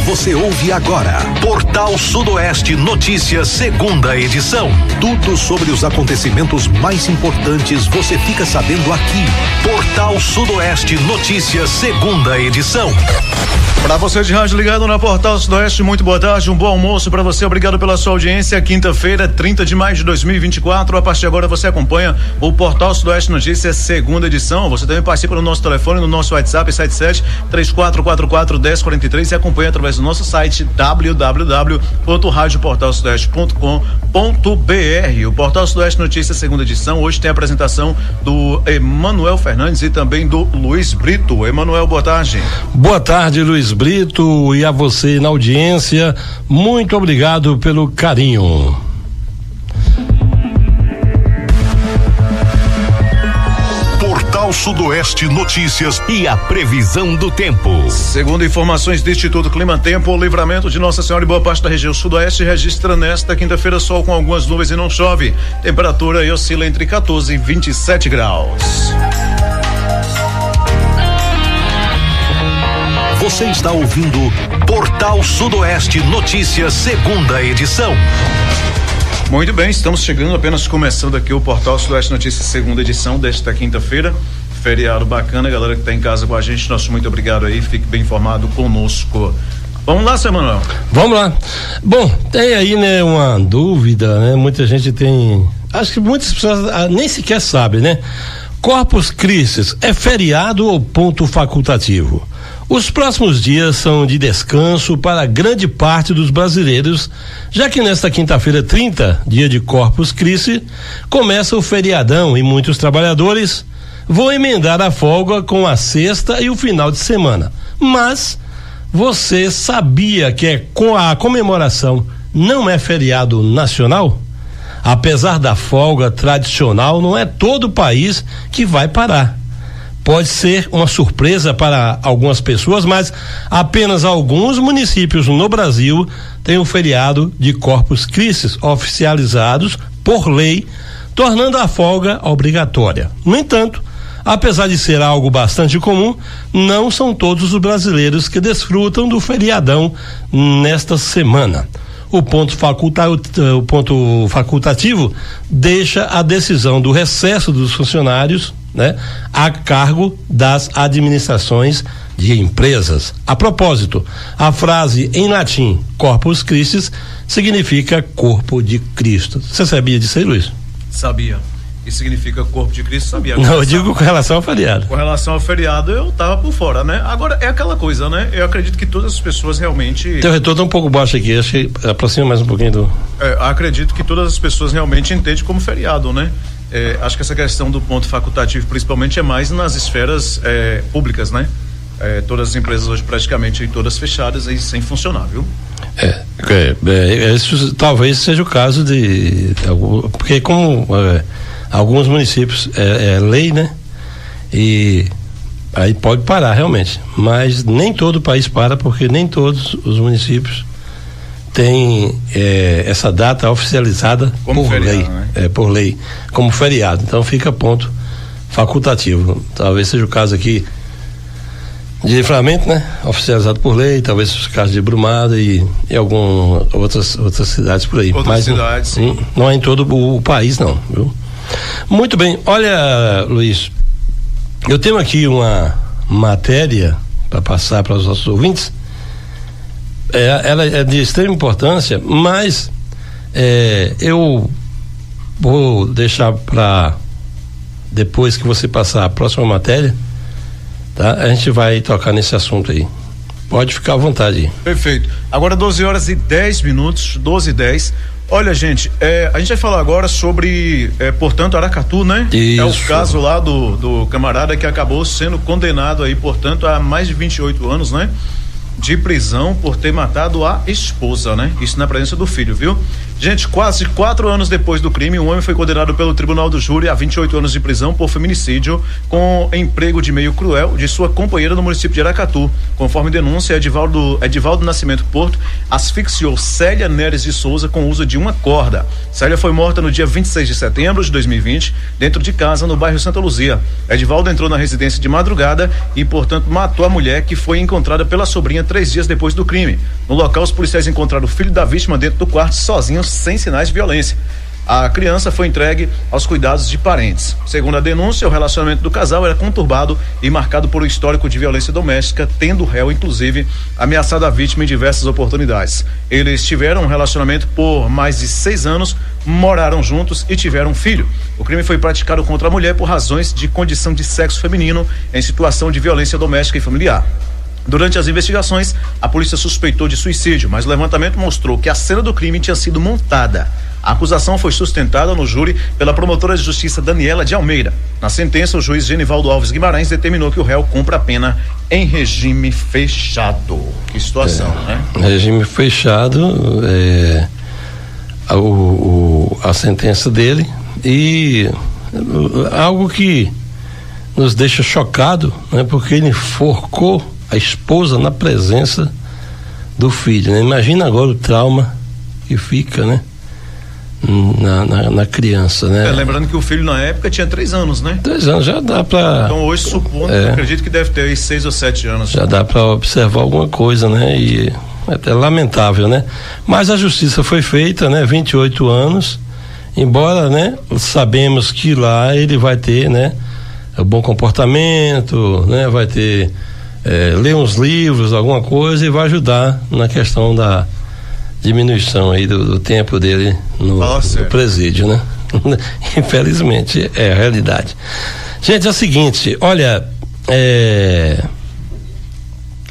Você ouve agora Portal Sudoeste Notícias, segunda edição. Tudo sobre os acontecimentos mais importantes você fica sabendo aqui. Portal Sudoeste Notícias, segunda edição. Para você de rádio ligado na Portal Sudoeste, muito boa tarde, um bom almoço para você, obrigado pela sua audiência. Quinta-feira, 30 de maio de 2024, a partir de agora você acompanha o Portal Sudoeste Notícias, segunda edição. Você também participa no nosso telefone, no nosso WhatsApp, 77-3444-1043 e acompanha através do nosso site www.radioportalsudoeste.com.br. O Portal Sudoeste Notícias, segunda edição, hoje tem a apresentação do Emanuel Fernandes e também do Luiz Brito. Emanuel, boa tarde. Boa tarde, Luiz Brito, e a você na audiência, muito obrigado pelo carinho. Portal Sudoeste Notícias e a previsão do tempo. Segundo informações do Instituto Clima Tempo, o Livramento de Nossa Senhora e boa parte da região sudoeste registra nesta quinta-feira sol com algumas nuvens e não chove. Temperatura aí oscila entre 14 e 27 graus. Você está ouvindo Portal Sudoeste Notícias, segunda edição. Muito bem, estamos chegando, apenas começando aqui o Portal Sudoeste Notícias, segunda edição desta quinta-feira. Feriado bacana, galera que está em casa com a gente, nosso muito obrigado aí, fique bem informado conosco. Vamos lá, seu Manuel? Vamos lá. Bom, tem aí, né, uma dúvida, né? Muita gente tem, acho que muitas pessoas nem sequer sabem, né? Corpus Christi é feriado ou ponto facultativo? Os próximos dias são de descanso para grande parte dos brasileiros, já que nesta quinta-feira 30, dia de Corpus Christi, começa o feriadão e muitos trabalhadores vão emendar a folga com a sexta e o final de semana. Mas você sabia que a comemoração não é feriado nacional? Apesar da folga tradicional, não é todo o país que vai parar. Pode ser uma surpresa para algumas pessoas, mas apenas alguns municípios no Brasil têm um feriado de Corpus Christi oficializados por lei, tornando a folga obrigatória. No entanto, apesar de ser algo bastante comum, não são todos os brasileiros que desfrutam do feriadão nesta semana. O ponto facultativo deixa a decisão do recesso dos funcionários, né, a cargo das administrações de empresas. A propósito, a frase em latim Corpus Christi significa corpo de Cristo. Você sabia disso aí, Luiz? Sabia. E significa corpo de Cristo, sabia? Não, eu digo com relação ao feriado. Com relação ao feriado, eu tava por fora, né? Agora, é aquela coisa, né? Eu acredito que todas as pessoas realmente... Teu retorno tá um pouco baixo aqui, acho que aproxima mais um pouquinho do... acredito que todas as pessoas realmente entendem como feriado, né? Acho que essa questão do ponto facultativo, principalmente, é mais nas esferas públicas, né? Todas as empresas hoje praticamente todas fechadas e sem funcionar, viu? Isso talvez seja o caso porque como alguns municípios é lei, né? E aí pode parar realmente, mas nem todo o país para, porque nem todos os municípios têm essa data oficializada como por feriado, lei, né? Por lei, como feriado. Então fica ponto facultativo. Talvez seja o caso aqui de Livramento, né? Oficializado por lei, talvez seja o caso de Brumada e algumas outras cidades por aí. Outras cidades, sim. Não é em todo o país, não, viu? Muito bem, olha, Luiz, eu tenho aqui uma matéria para passar para os nossos ouvintes. Ela é de extrema importância, mas eu vou deixar para depois que você passar a próxima matéria, tá? A gente vai tocar nesse assunto aí. Pode ficar à vontade. Perfeito. Agora 12h10, 12h10. Olha, gente, a gente vai falar agora sobre, portanto, Aracatu, né? Isso. É o caso lá do camarada que acabou sendo condenado aí, portanto, a mais de 28 anos, né? De prisão por ter matado a esposa, né? Isso na presença do filho, viu? Gente, quase 4 anos depois do crime, um homem foi condenado pelo Tribunal do Júri a 28 anos de prisão por feminicídio com emprego de meio cruel de sua companheira no município de Aracatu. Conforme denúncia, Edivaldo Nascimento Porto asfixiou Célia Neres de Souza com o uso de uma corda. Célia foi morta no dia 26 de setembro de 2020, dentro de casa no bairro Santa Luzia. Edivaldo entrou na residência de madrugada e, portanto, matou a mulher, que foi encontrada pela sobrinha 3 dias depois do crime. No local, os policiais encontraram o filho da vítima dentro do quarto, sozinho, sem sinais de violência. A criança foi entregue aos cuidados de parentes. Segundo a denúncia, o relacionamento do casal era conturbado e marcado por um histórico de violência doméstica, tendo o réu, inclusive, ameaçado a vítima em diversas oportunidades. Eles tiveram um relacionamento por mais de 6 anos, moraram juntos e tiveram um filho. O crime foi praticado contra a mulher por razões de condição de sexo feminino em situação de violência doméstica e familiar. Durante as investigações, a polícia suspeitou de suicídio, mas o levantamento mostrou que a cena do crime tinha sido montada. A acusação foi sustentada no júri pela promotora de justiça Daniela de Almeida. Na sentença, o juiz Genivaldo Alves Guimarães determinou que o réu cumpra a pena em regime fechado. Que situação, né? Regime fechado, a sentença dele, e algo que nos deixa chocado, né? Porque ele enforcou a esposa na presença do filho, né? Imagina agora o trauma que fica, né? Na criança, né? Lembrando que o filho na época tinha 3 anos, né? 3 anos já dá pra... Então hoje, supondo, acredito que deve ter aí 6 ou 7 anos. Já dá pra observar alguma coisa, né? E é até lamentável, né? Mas a justiça foi feita, né? 28 anos, embora, né? Sabemos que lá ele vai ter, né? O bom comportamento, né? Vai ter ler uns livros, alguma coisa, e vai ajudar na questão da diminuição aí do tempo dele no presídio, né? Infelizmente é a realidade. Gente, é o seguinte, olha,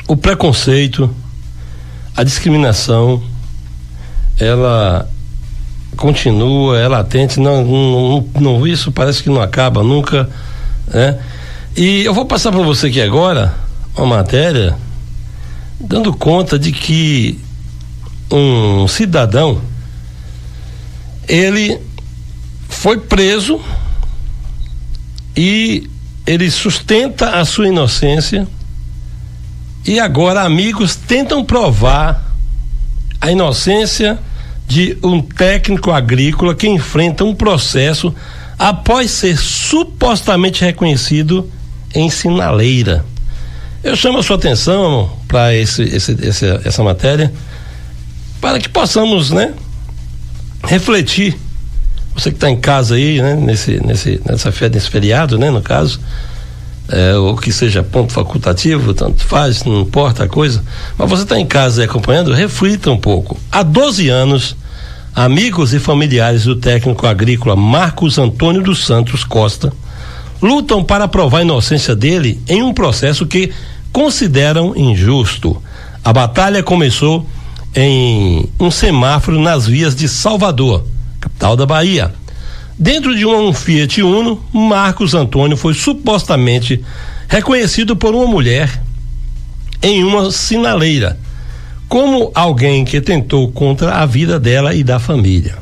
o preconceito, a discriminação, ela continua, é latente, não, isso parece que não acaba nunca, né? E eu vou passar para você aqui agora uma matéria dando conta de que um cidadão, ele foi preso e ele sustenta a sua inocência, e agora amigos tentam provar a inocência de um técnico agrícola que enfrenta um processo após ser supostamente reconhecido em sinaleira. Eu chamo a sua atenção para essa matéria, para que possamos, né, refletir. Você que está em casa aí, né, nesse feriado, né, no caso, ou que seja ponto facultativo, tanto faz, não importa a coisa, mas você está em casa aí acompanhando, reflita um pouco. Há 12 anos, amigos e familiares do técnico agrícola Marcos Antônio dos Santos Costa lutam para provar a inocência dele em um processo que consideram injusto. A batalha começou em um semáforo nas vias de Salvador, capital da Bahia. Dentro de um Fiat Uno, Marcos Antônio foi supostamente reconhecido por uma mulher em uma sinaleira como alguém que tentou contra a vida dela e da família.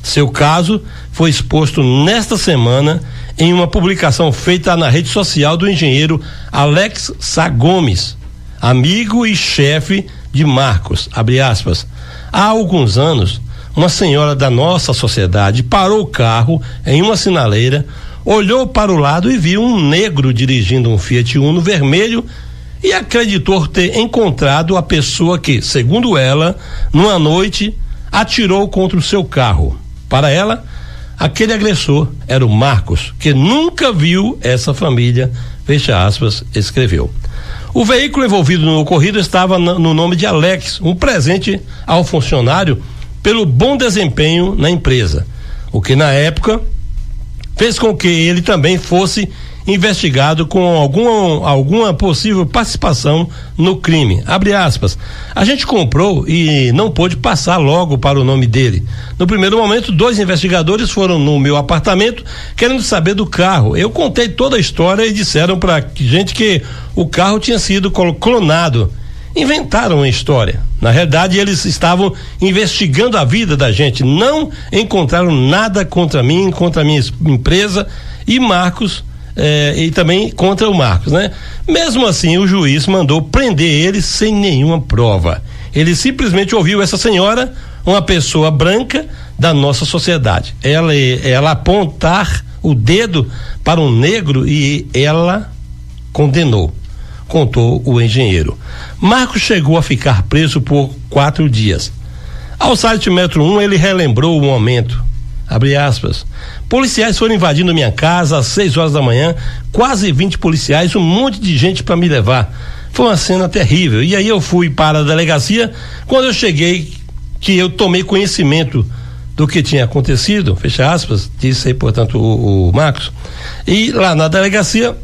Seu caso foi exposto nesta semana em uma publicação feita na rede social do engenheiro Alex Sá Gomes, amigo e chefe de Marcos, abre aspas. Há alguns anos, uma senhora da nossa sociedade parou o carro em uma sinaleira, olhou para o lado e viu um negro dirigindo um Fiat Uno vermelho e acreditou ter encontrado a pessoa que, segundo ela, numa noite, atirou contra o seu carro. Para ela, aquele agressor era o Marcos, que nunca viu essa família, fecha aspas, escreveu. O veículo envolvido no ocorrido estava no nome de Alex, um presente ao funcionário pelo bom desempenho na empresa, o que na época fez com que ele também fosse investigado com alguma possível participação no crime. Abre aspas. A gente comprou e não pôde passar logo para o nome dele. No primeiro momento, 2 investigadores foram no meu apartamento querendo saber do carro. Eu contei toda a história e disseram pra gente que o carro tinha sido clonado. Inventaram a história. Na realidade, eles estavam investigando a vida da gente, não encontraram nada contra mim, contra a minha empresa e Marcos, e também contra o Marcos, né? Mesmo assim, o juiz mandou prender ele sem nenhuma prova. Ele simplesmente ouviu essa senhora, uma pessoa branca da nossa sociedade, ela apontar o dedo para um negro e ela condenou, contou o engenheiro. Marcos chegou a ficar preso por 4 dias. Ao site Metro 1, ele relembrou o momento. Abre aspas. Policiais foram invadindo minha casa às 6 horas da manhã, quase 20 policiais, um monte de gente para me levar. Foi uma cena terrível. E aí eu fui para a delegacia. Quando eu cheguei, que eu tomei conhecimento do que tinha acontecido, fecha aspas, disse aí, portanto, o Marcos. E lá na delegacia,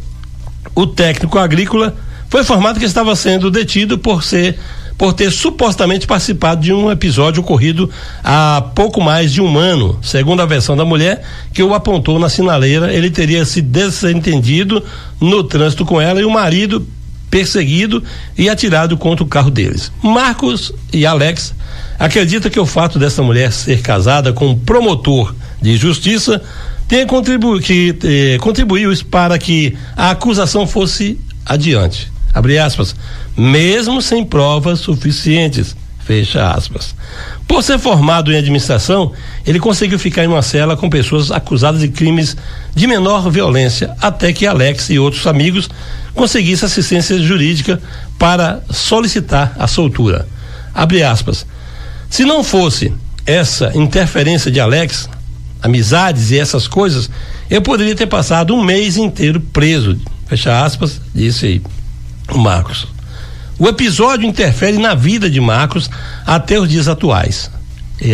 o técnico agrícola foi informado que estava sendo detido por ter supostamente participado de um episódio ocorrido há pouco mais de um ano. Segundo a versão da mulher, que o apontou na sinaleira, ele teria se desentendido no trânsito com ela e o marido perseguido e atirado contra o carro deles. Marcos e Alex acreditam que o fato dessa mulher ser casada com um promotor de justiça tenha contribuiu para que a acusação fosse adiante. Abre aspas, mesmo sem provas suficientes, fecha aspas. Por ser formado em administração, ele conseguiu ficar em uma cela com pessoas acusadas de crimes de menor violência, até que Alex e outros amigos conseguissem assistência jurídica para solicitar a soltura. Abre aspas. Se não fosse essa interferência de Alex, amizades e essas coisas, eu poderia ter passado um mês inteiro preso, fecha aspas, disse aí o Marcos. O episódio interfere na vida de Marcos até os dias atuais.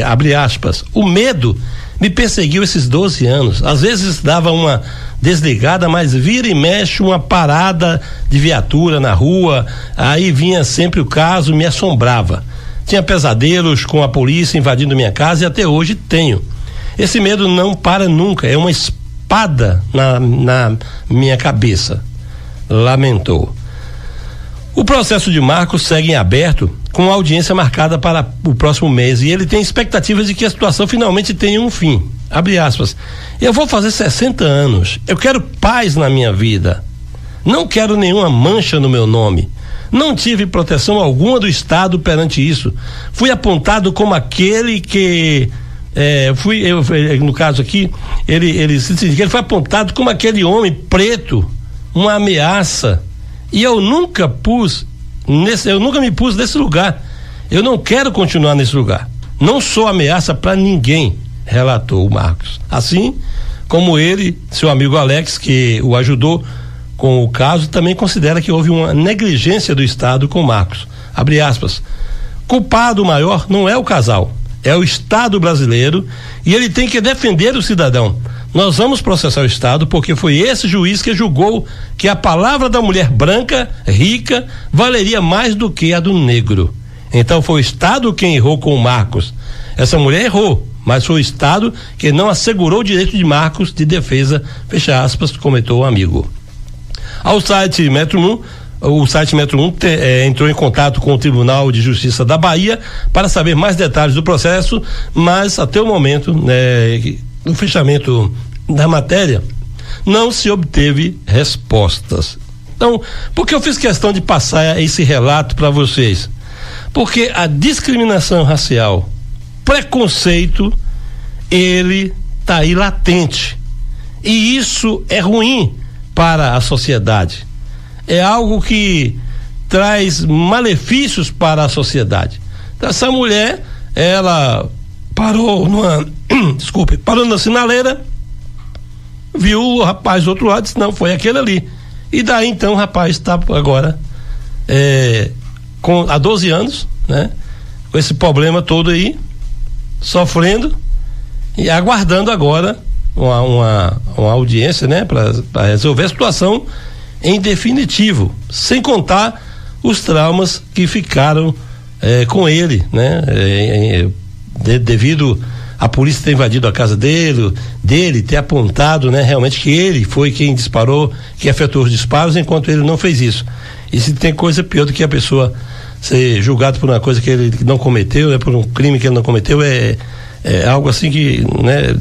Abre aspas. O medo me perseguiu esses 12 anos. Às vezes dava uma desligada, mas vira e mexe uma parada de viatura na rua, aí vinha sempre o caso, me assombrava. Tinha pesadelos com a polícia invadindo minha casa e até hoje tenho. Esse medo não para nunca, é uma espada na minha cabeça, lamentou. O processo de Marcos segue em aberto, com a audiência marcada para o próximo mês, e ele tem expectativas de que a situação finalmente tenha um fim. Abre aspas. Eu vou fazer 60 anos, eu quero paz na minha vida, não quero nenhuma mancha no meu nome, não tive proteção alguma do Estado perante isso, fui apontado como aquele que no caso aqui, ele foi apontado como aquele homem preto, uma ameaça. E eu nunca me pus nesse lugar. Eu não quero continuar nesse lugar. Não sou ameaça para ninguém, relatou o Marcos. Assim como ele, seu amigo Alex, que o ajudou com o caso, também considera que houve uma negligência do Estado com Marcos. Abre aspas. Culpado maior não é o casal, é o Estado brasileiro, e ele tem que defender o cidadão. Nós vamos processar o Estado porque foi esse juiz que julgou que a palavra da mulher branca, rica, valeria mais do que a do negro. Então foi o Estado quem errou com o Marcos. Essa mulher errou, mas foi o Estado que não assegurou o direito de Marcos de defesa, fecha aspas, comentou o amigo. Ao site Metro 1, o site Metro 1 entrou em contato com o Tribunal de Justiça da Bahia para saber mais detalhes do processo, mas até o momento, no fechamento da matéria, não se obteve respostas. Então, por que eu fiz questão de passar esse relato para vocês? Porque a discriminação racial, preconceito, ele tá aí latente. E isso é ruim para a sociedade. É algo que traz malefícios para a sociedade. Então, essa mulher, ela parou parou na sinaleira, viu o rapaz do outro lado, disse, não, foi aquele ali. E daí então o rapaz está agora há 12 anos, né? Com esse problema todo aí, sofrendo e aguardando agora uma audiência, né? Para resolver a situação em definitivo, sem contar os traumas que ficaram com ele, né? Devido a polícia ter invadido a casa dele ter apontado, né, realmente que ele foi quem disparou, que efetuou os disparos, enquanto ele não fez isso. E se tem coisa pior do que a pessoa ser julgado por uma coisa que ele não cometeu, né, por um crime que ele não cometeu, é algo assim que, né,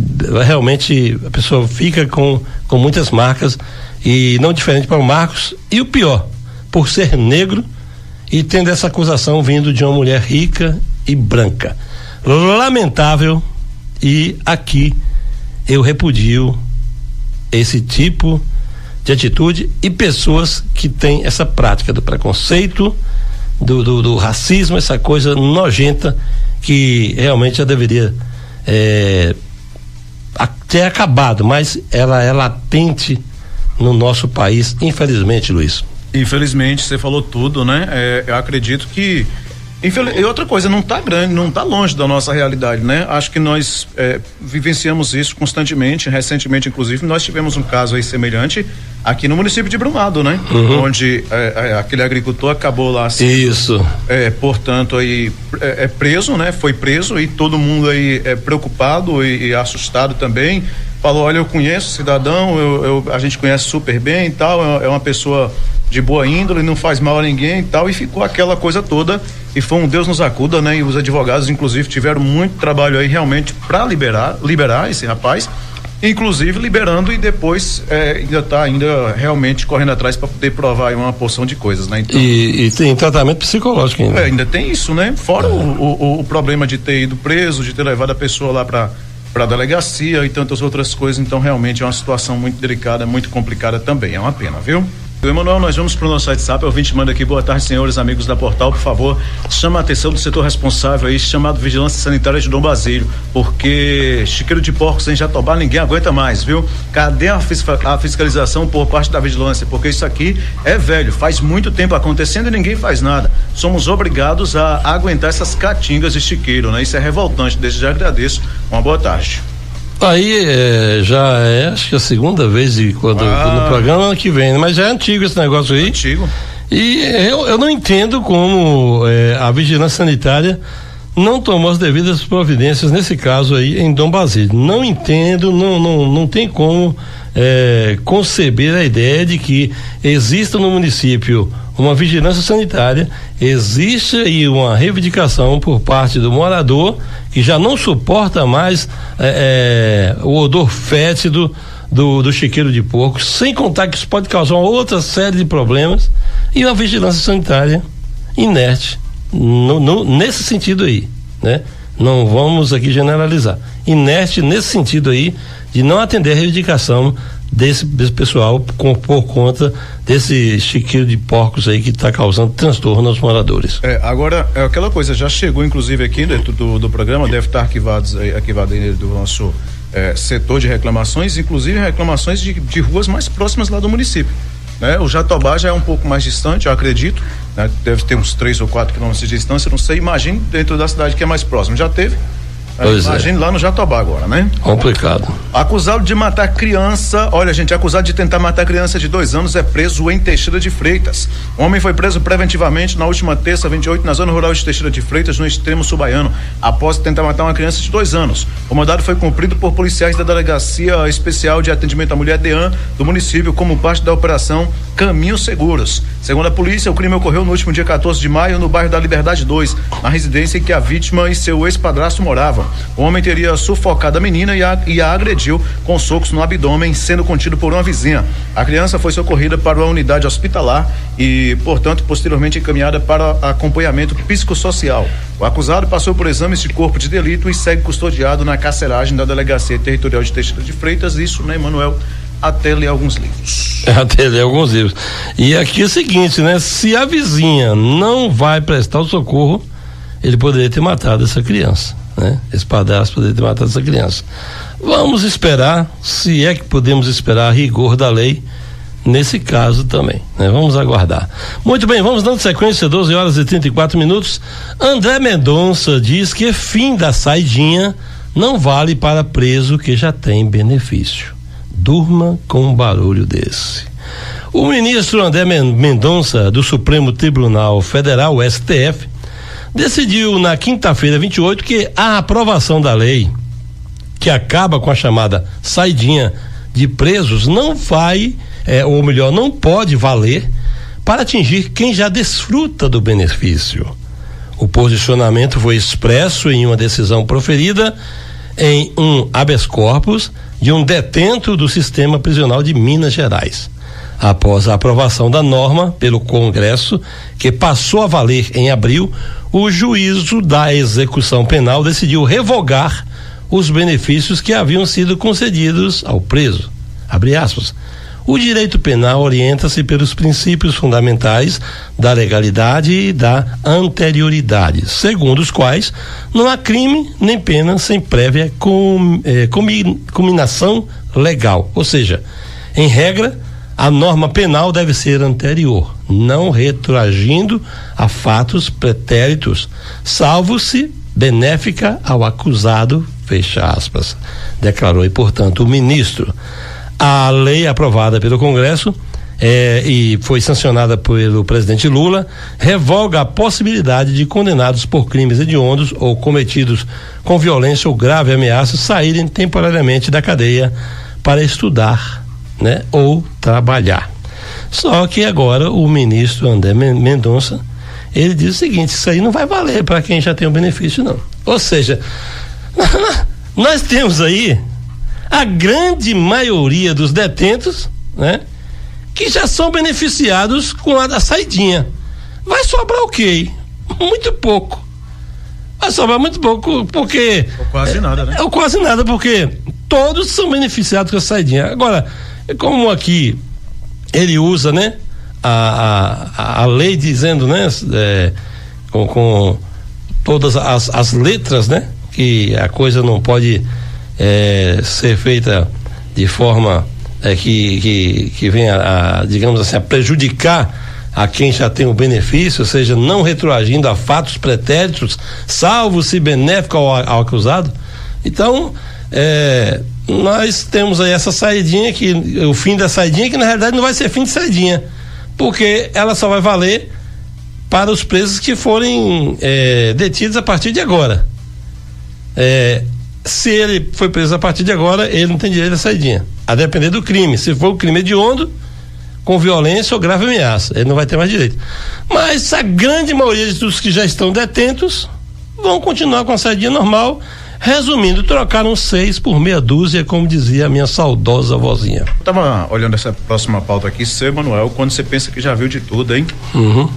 realmente a pessoa fica com muitas marcas, e não diferente para o Marcos. E o pior, por ser negro e tendo essa acusação vindo de uma mulher rica e branca. Lamentável, e aqui eu repudio esse tipo de atitude e pessoas que têm essa prática do preconceito, do racismo, essa coisa nojenta que realmente já deveria ter acabado, mas ela é latente no nosso país, infelizmente, Luiz. Infelizmente, você falou tudo, né? Eu acredito que e outra coisa, não está grande, não está longe da nossa realidade, né? Acho que nós vivenciamos isso constantemente. Recentemente, inclusive, nós tivemos um caso aí semelhante aqui no município de Brumado, né? Onde aquele agricultor acabou lá isso. Portanto, aí preso, né? Foi preso, e todo mundo aí preocupado e assustado também. Falou: olha, eu conheço o cidadão, a gente conhece super bem e tal, é uma pessoa de boa índole, não faz mal a ninguém e tal, e ficou aquela coisa toda, e foi um Deus nos acuda, né? E os advogados, inclusive, tiveram muito trabalho aí realmente para liberar esse rapaz, inclusive liberando, e depois ainda está realmente correndo atrás para poder provar aí uma porção de coisas, né? Então, e tem tratamento psicológico ainda. Ainda tem isso, né? Fora o problema de ter ido preso, de ter levado a pessoa lá para a delegacia e tantas outras coisas. Então realmente é uma situação muito delicada, muito complicada também, é uma pena, viu? Emanuel, nós vamos para o nosso WhatsApp. O ouvinte manda aqui: boa tarde, senhores amigos da Portal, por favor, chama a atenção do setor responsável aí, chamado Vigilância Sanitária de Dom Basílio, porque chiqueiro de porcos em Jatobá ninguém aguenta mais, viu? Cadê a fiscalização por parte da vigilância? Porque isso aqui é velho, faz muito tempo acontecendo e ninguém faz nada. Somos obrigados a aguentar essas catingas de chiqueiro, né? Isso é revoltante. Desde já agradeço. Uma boa tarde. Aí já acho que a segunda vez quando no programa, ano que vem, mas já é antigo esse negócio aí. Antigo. E eu não entendo como a vigilância sanitária não tomou as devidas providências nesse caso aí em Dom Basílio. Não entendo, não tem como conceber a ideia de que exista no município uma vigilância sanitária, existe aí uma reivindicação por parte do morador que já não suporta mais o odor fétido do chiqueiro de porco, sem contar que isso pode causar uma outra série de problemas, e uma vigilância sanitária inerte nesse sentido aí, né? Não vamos aqui generalizar, inerte nesse sentido aí, de não atender a reivindicação desse pessoal por conta desse chiqueiro de porcos aí que está causando transtorno aos moradores. Agora, aquela coisa já chegou inclusive aqui dentro do programa, deve estar arquivado aí do nosso setor de reclamações, inclusive reclamações de ruas mais próximas lá do município, né? O Jatobá já é um pouco mais distante, eu acredito, né? Deve ter uns 3 ou 4 quilômetros de distância, não sei. Imagine dentro da cidade que é mais próximo, já teve. Imagine lá no Jatobá agora, né? Complicado. Acusado de matar criança, olha gente, acusado de tentar matar criança de 2 anos é preso em Teixeira de Freitas. O homem foi preso preventivamente na última terça, 28, na zona rural de Teixeira de Freitas, no extremo sul baiano, após tentar matar uma criança de 2 anos. O mandado foi cumprido por policiais da Delegacia Especial de Atendimento à Mulher DEAN do município, como parte da operação Caminhos Seguros. Segundo a polícia, o crime ocorreu no último dia 14 de maio, no bairro da Liberdade 2, na residência em que a vítima e seu ex-padrasto moravam. O homem teria sufocado a menina e a agrediu com socos no abdômen, sendo contido por uma vizinha. A criança foi socorrida para uma unidade hospitalar e, portanto, posteriormente encaminhada para acompanhamento psicossocial. O acusado passou por exames de corpo de delito e segue custodiado na carceragem da Delegacia Territorial de Teixeira de Freitas. Isso, né, Emanuel? Até ler alguns livros. E aqui é o seguinte, né? Se a vizinha não vai prestar o socorro, ele poderia ter matado essa criança, né? Esse padrasto poderia ter matado essa criança. Vamos esperar, se é que podemos esperar a rigor da lei nesse caso também, né? Vamos aguardar. Muito bem, vamos dando sequência, 12h34. André Mendonça diz que fim da saidinha não vale para preso que já tem benefício. Durma com um barulho desse. O ministro André Mendonça, do Supremo Tribunal Federal, STF, decidiu na quinta-feira, 28, que a aprovação da lei que acaba com a chamada saidinha de presos não vai, ou melhor, não pode valer para atingir quem já desfruta do benefício. O posicionamento foi expresso em uma decisão proferida em um habeas corpus de um detento do sistema prisional de Minas Gerais. Após a aprovação da norma pelo Congresso, que passou a valer em abril, o juízo da execução penal decidiu revogar os benefícios que haviam sido concedidos ao preso. Abre aspas. O direito penal orienta-se pelos princípios fundamentais da legalidade e da anterioridade, segundo os quais não há crime nem pena sem prévia cominação legal. Ou seja, em regra, a norma penal deve ser anterior, não retroagindo a fatos pretéritos, salvo se benéfica ao acusado, fecha aspas, declarou e, portanto, o ministro. A lei aprovada pelo Congresso e foi sancionada pelo presidente Lula revoga a possibilidade de condenados por crimes hediondos ou cometidos com violência ou grave ameaça saírem temporariamente da cadeia para estudar, né, ou trabalhar. Só que agora o ministro André Mendonça, ele diz o seguinte: isso aí não vai valer para quem já tem o benefício, não. Ou seja, nós temos aí a grande maioria dos detentos, né, que já são beneficiados com a saidinha. Vai sobrar o quê? Muito pouco. Vai sobrar muito pouco, porque ou quase nada, né? Ou quase nada, porque todos são beneficiados com a saidinha. Agora, como aqui ele usa, né, a lei dizendo, né, com todas as letras, né, que a coisa não pode ser feita de forma que venha digamos assim, a prejudicar a quem já tem o benefício, ou seja, não retroagindo a fatos pretéritos, salvo se benéfico ao acusado. Então, nós temos aí essa saidinha, que o fim da saidinha, que na realidade não vai ser fim de saidinha, porque ela só vai valer para os presos que forem detidos a partir de agora. Se ele foi preso a partir de agora, ele não tem direito à saidinha, a depender do crime. Se for um crime hediondo, com violência ou grave ameaça, ele não vai ter mais direito. Mas a grande maioria dos que já estão detentos vão continuar com a saidinha normal. Resumindo, trocaram 6 por meia dúzia, como dizia a minha saudosa vozinha. Eu tava olhando essa próxima pauta aqui, seu Emanuel, quando você pensa que já viu de tudo, hein? Uhum.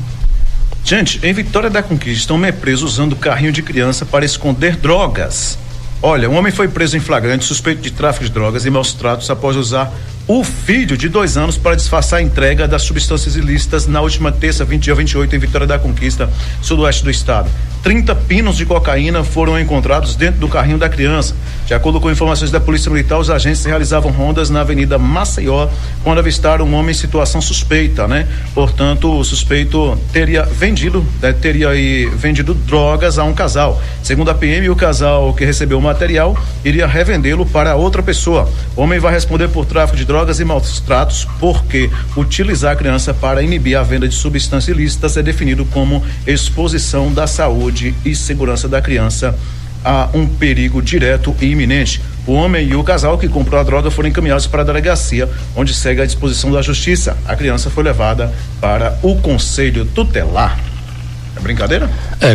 Gente, em Vitória da Conquista, um homem é preso usando carrinho de criança para esconder drogas. Olha, um homem foi preso em flagrante suspeito de tráfico de drogas e maus tratos após usar o filho de 2 anos para disfarçar a entrega das substâncias ilícitas na última terça, dia 28, em Vitória da Conquista, sudoeste do estado. 30 pinos de cocaína foram encontrados dentro do carrinho da criança. De acordo com informações da Polícia Militar, os agentes realizavam rondas na Avenida Maceió quando avistaram um homem em situação suspeita, né? Portanto, o suspeito teria vendido drogas a um casal. Segundo a PM, o casal que recebeu o material iria revendê-lo para outra pessoa. O homem vai responder por tráfico de drogas e maus tratos, porque utilizar a criança para inibir a venda de substâncias ilícitas é definido como exposição da saúde e segurança da criança a um perigo direto e iminente. O homem e o casal que comprou a droga foram encaminhados para a delegacia, onde segue à disposição da justiça. A criança foi levada para o conselho tutelar. É brincadeira?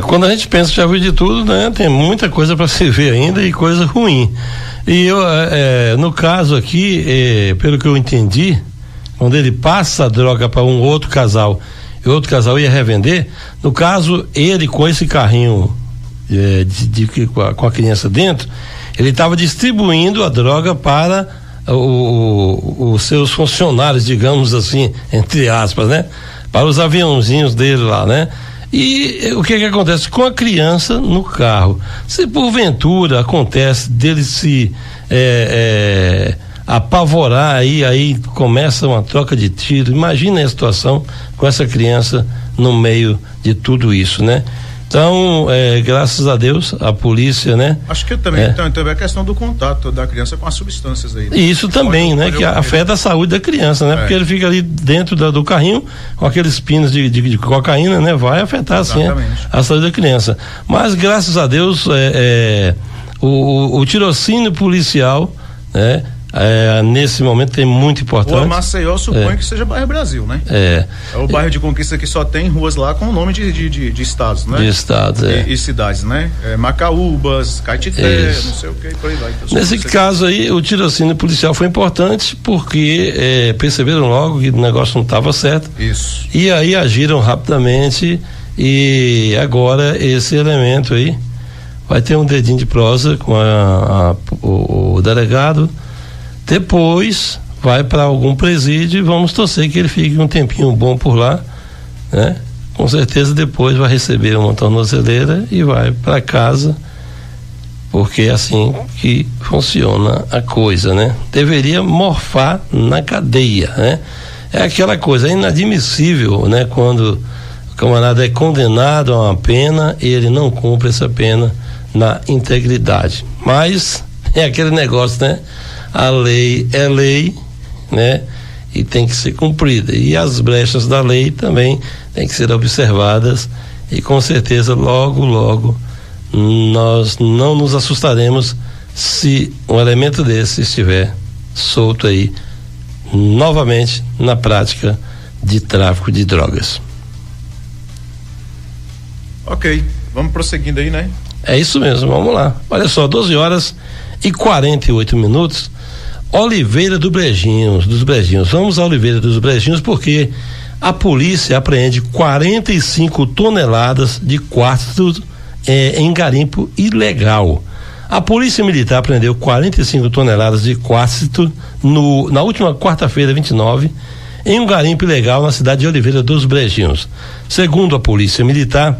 Quando a gente pensa que já viu de tudo, né? Tem muita coisa para se ver ainda e coisa ruim. E eu, no caso aqui, pelo que eu entendi, quando ele passa a droga para um outro casal e outro casal ia revender, no caso, ele com esse carrinho com a criança dentro, ele estava distribuindo a droga para os seus funcionários, digamos assim, entre aspas, né? Para os aviãozinhos dele lá, né? E o que acontece com a criança no carro? Se porventura acontece dele se apavorar, aí começa uma troca de tiro. Imagina a situação com essa criança no meio de tudo isso, né? Então, graças a Deus, a polícia, né? Acho que também a questão do contato da criança com as substâncias aí, né? E isso também, né? Que afeta a saúde da criança, né? Porque ele fica ali dentro do carrinho com aqueles pinos de cocaína, né? Vai afetar, assim, a saúde da criança. Mas, graças a Deus, o tirocínio policial, né? nesse momento tem muito importante. Rua Maceió, eu suponho que seja bairro Brasil, né? É o bairro de Conquista que só tem ruas lá com o nome de estados, né? De estados, e cidades, né? Macaúbas, Caetité, não sei o que, por aí vai. Nesse caso aí, o tirocínio policial foi importante porque perceberam logo que o negócio não estava certo. Isso. E aí agiram rapidamente e agora esse elemento aí vai ter um dedinho de prosa com o delegado. Depois vai para algum presídio e vamos torcer que ele fique um tempinho bom por lá, né? Com certeza depois vai receber uma tornozeleira e vai para casa, porque é assim que funciona a coisa, né? Deveria morfar na cadeia, né? É aquela coisa, é inadmissível, né? Quando o camarada é condenado a uma pena e ele não cumpre essa pena na integridade. Mas é aquele negócio, né? A lei é lei, né? E tem que ser cumprida. E as brechas da lei também têm que ser observadas e com certeza logo nós não nos assustaremos se um elemento desse estiver solto aí novamente na prática de tráfico de drogas. Ok, vamos prosseguindo aí, né? É isso mesmo, vamos lá. Olha só, 12h48. Oliveira dos Brejinhos. Vamos a Oliveira dos Brejinhos porque a polícia apreende 45 toneladas de quartzo em garimpo ilegal. A polícia militar apreendeu 45 toneladas de quartzo na última quarta-feira, 29, em um garimpo ilegal na cidade de Oliveira dos Brejinhos. Segundo a polícia militar,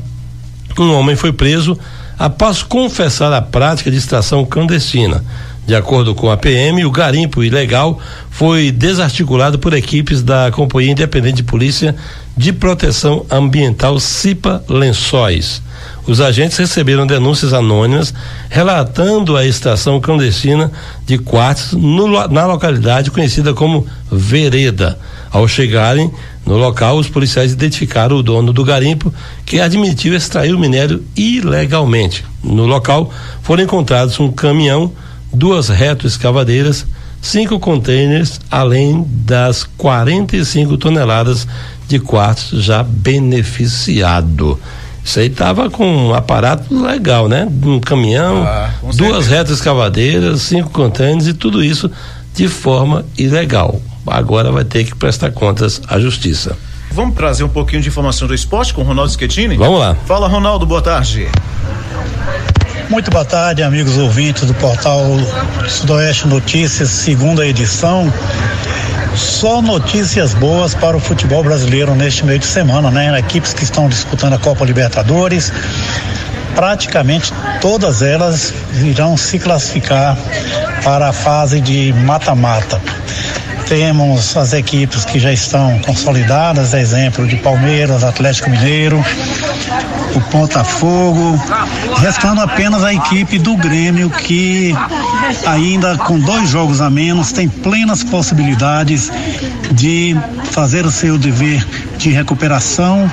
um homem foi preso após confessar a prática de extração clandestina. De acordo com a PM, o garimpo ilegal foi desarticulado por equipes da Companhia Independente de Polícia de Proteção Ambiental CIPA Lençóis. Os agentes receberam denúncias anônimas relatando a extração clandestina de quartzo na localidade conhecida como Vereda. Ao chegarem no local, os policiais identificaram o dono do garimpo, que admitiu extrair o minério ilegalmente. No local foram encontrados um caminhão, 2 retroescavadeiras, 5 containers, além das 45 toneladas de quartzo já beneficiado. Isso aí tava com um aparato legal, né? Um caminhão, 2 retroescavadeiras, 5 containers e tudo isso de forma ilegal. Agora vai ter que prestar contas à justiça. Vamos trazer um pouquinho de informação do esporte com o Ronaldo Schettini? Vamos lá. Fala, Ronaldo, boa tarde. Muito boa tarde, amigos ouvintes do portal Sudoeste Notícias, segunda edição. Só notícias boas para o futebol brasileiro neste meio de semana, né? Equipes que estão disputando a Copa Libertadores, praticamente todas elas irão se classificar para a fase de mata-mata. Temos as equipes que já estão consolidadas, exemplo de Palmeiras, Atlético Mineiro, o Botafogo, restando apenas a equipe do Grêmio, que ainda com 2 jogos a menos tem plenas possibilidades de fazer o seu dever de recuperação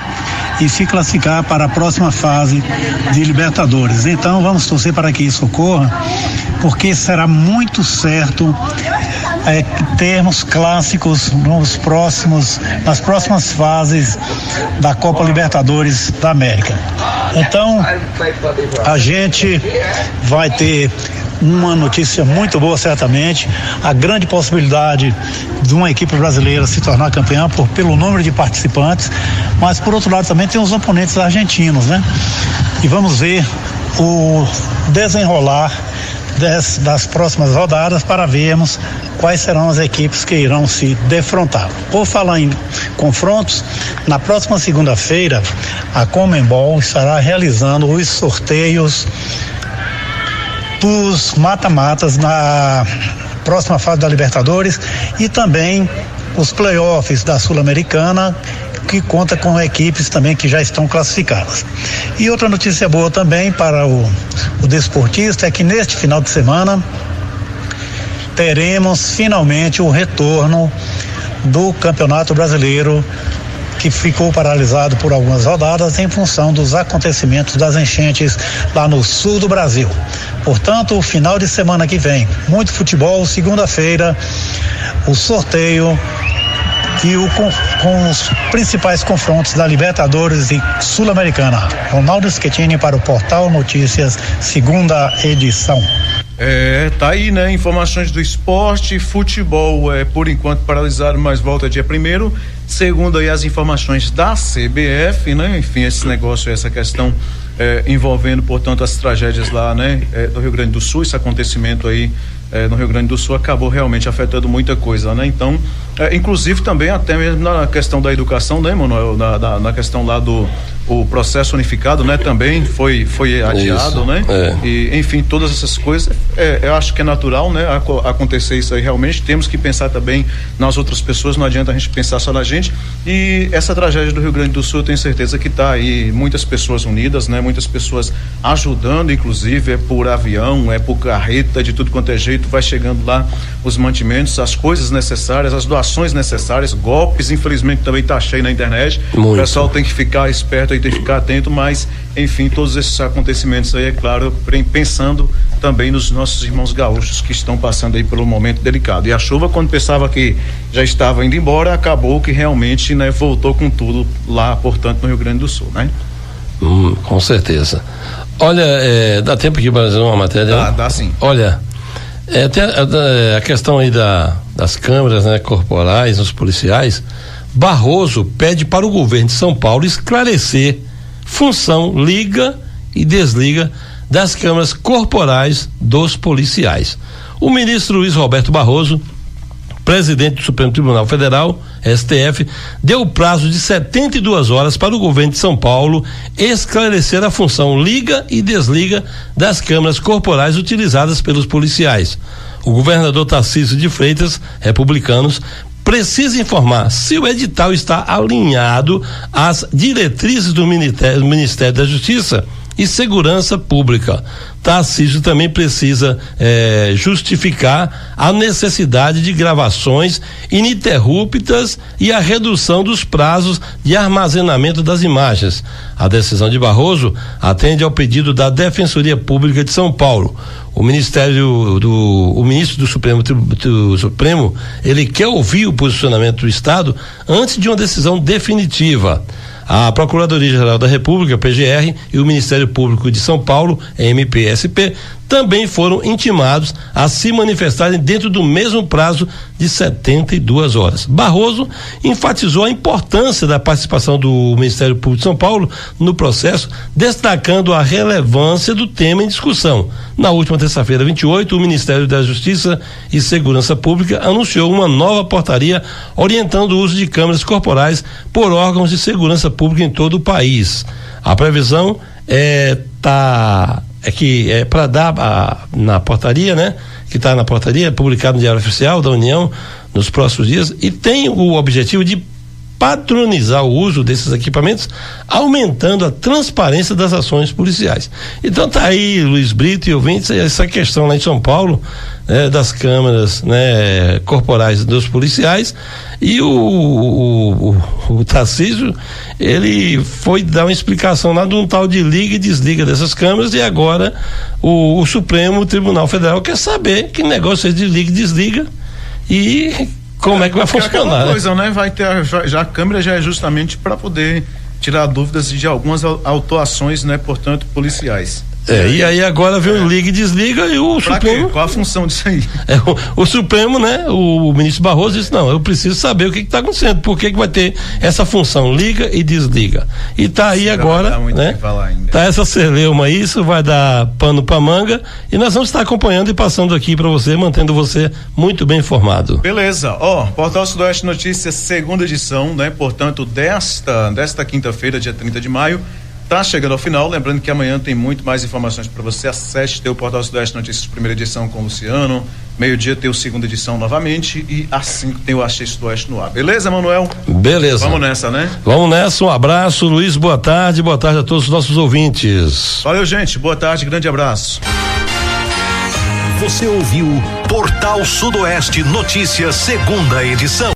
e se classificar para a próxima fase de Libertadores. Então vamos torcer para que isso ocorra, porque será muito certo termos clássicos nas próximas fases da Copa Libertadores da América. Então a gente vai ter uma notícia muito boa, certamente, a grande possibilidade de uma equipe brasileira se tornar campeã pelo número de participantes, mas por outro lado também tem os oponentes argentinos, né? E vamos ver o desenrolar das próximas rodadas para vermos quais serão as equipes que irão se defrontar. Por falar em confrontos, na próxima segunda-feira a Conmebol estará realizando os sorteios dos mata-matas na próxima fase da Libertadores e também os playoffs da Sul-Americana, que conta com equipes também que já estão classificadas. E outra notícia boa também para o desportista é que neste final de semana teremos finalmente o retorno do Campeonato Brasileiro, que ficou paralisado por algumas rodadas em função dos acontecimentos das enchentes lá no sul do Brasil. Portanto, o final de semana que vem, muito futebol, segunda-feira, o sorteio com os principais confrontos da Libertadores e Sul-Americana. Ronaldo Schettini para o Portal Notícias, segunda edição. Tá aí, né? Informações do esporte, futebol por enquanto paralisado, mas volta dia 1º. Segundo aí as informações da CBF, né? Enfim, esse negócio, essa questão envolvendo, portanto, as tragédias lá, né? Do Rio Grande do Sul, esse acontecimento aí no Rio Grande do Sul acabou realmente afetando muita coisa, né? Então, inclusive também até mesmo na questão da educação, né, Manuel? Na questão lá do o processo unificado, né? Também foi adiado, isso, né? E, enfim, todas essas coisas, eu acho que é natural, né? Acontecer isso aí realmente, temos que pensar também nas outras pessoas, não adianta a gente pensar só na gente, e essa tragédia do Rio Grande do Sul, eu tenho certeza que tá aí muitas pessoas unidas, né? Muitas pessoas ajudando, inclusive, por avião, por carreta, de tudo quanto é jeito, vai chegando lá os mantimentos, as coisas necessárias, as doações necessárias, golpes, infelizmente também tá cheio na internet. Muito. O pessoal tem que ficar esperto aí, tem que ficar atento, mas enfim, todos esses acontecimentos aí, é claro, pensando também nos nossos irmãos gaúchos que estão passando aí pelo momento delicado. E a chuva, quando pensava que já estava indo embora, acabou que realmente, né, voltou com tudo lá, portanto, no Rio Grande do Sul, né? Com certeza. Olha, dá tempo aqui para fazer uma matéria? Dá sim. Olha, tem a questão aí das câmeras, né, corporais, nos policiais. Barroso pede para o governo de São Paulo esclarecer função liga e desliga das câmeras corporais dos policiais. O ministro Luiz Roberto Barroso, presidente do Supremo Tribunal Federal, STF, deu prazo de 72 horas para o governo de São Paulo esclarecer a função liga e desliga das câmeras corporais utilizadas pelos policiais. O governador Tarcísio de Freitas, republicanos, precisa informar se o edital está alinhado às diretrizes do Ministério da Justiça e Segurança Pública. Tarcísio também precisa justificar a necessidade de gravações ininterruptas e a redução dos prazos de armazenamento das imagens. A decisão de Barroso atende ao pedido da Defensoria Pública de São Paulo. O ministro do Supremo, ele quer ouvir o posicionamento do Estado antes de uma decisão definitiva. A Procuradoria-Geral da República, PGR, e o Ministério Público de São Paulo, MPSP, também foram intimados a se manifestarem dentro do mesmo prazo de 72 horas. Barroso enfatizou a importância da participação do Ministério Público de São Paulo no processo, destacando a relevância do tema em discussão. Na última terça-feira, 28, o Ministério da Justiça e Segurança Pública anunciou uma nova portaria orientando o uso de câmeras corporais por órgãos de segurança pública em todo o país. A previsão para dar na portaria, né? Que está na portaria, publicado no Diário Oficial da União nos próximos dias, e tem o objetivo de padronizar o uso desses equipamentos, aumentando a transparência das ações policiais. Então tá aí, Luiz Brito e ouvintes, essa questão lá em São Paulo, né, das câmeras, né, corporais dos policiais, e o Tarcísio, ele foi dar uma explicação lá de um tal de liga e desliga dessas câmeras, e agora o Supremo Tribunal Federal quer saber que negócio é de liga e desliga e como é que vai funcionar, coisa, né? Vai ter já a câmera já é justamente para poder tirar dúvidas de algumas autuações, né? Portanto, policiais. E aí agora vem o liga e desliga e o Supremo. Qual a função disso aí? O Supremo, né? O ministro Barroso disse: não, eu preciso saber o que está acontecendo, por que vai ter essa função, liga e desliga. E tá aí agora, né? Tá essa celeuma aí, isso vai dar pano pra manga, e nós vamos estar acompanhando e passando aqui para você, mantendo você muito bem informado. Beleza, Portal Sudoeste Notícias, segunda edição, né? Portanto, desta quinta-feira, dia 30 de maio, tá chegando ao final, lembrando que amanhã tem muito mais informações para você. Às 7 tem o Portal Sudoeste Notícias, primeira edição com o Luciano, meio-dia tem o segunda edição novamente, e às 5 tem o Achei Sudoeste no ar. Beleza, Manuel? Beleza. Vamos nessa, né? Vamos nessa, um abraço, Luiz, boa tarde a todos os nossos ouvintes. Valeu, gente, boa tarde, grande abraço. Você ouviu Portal Sudoeste Notícias, segunda edição.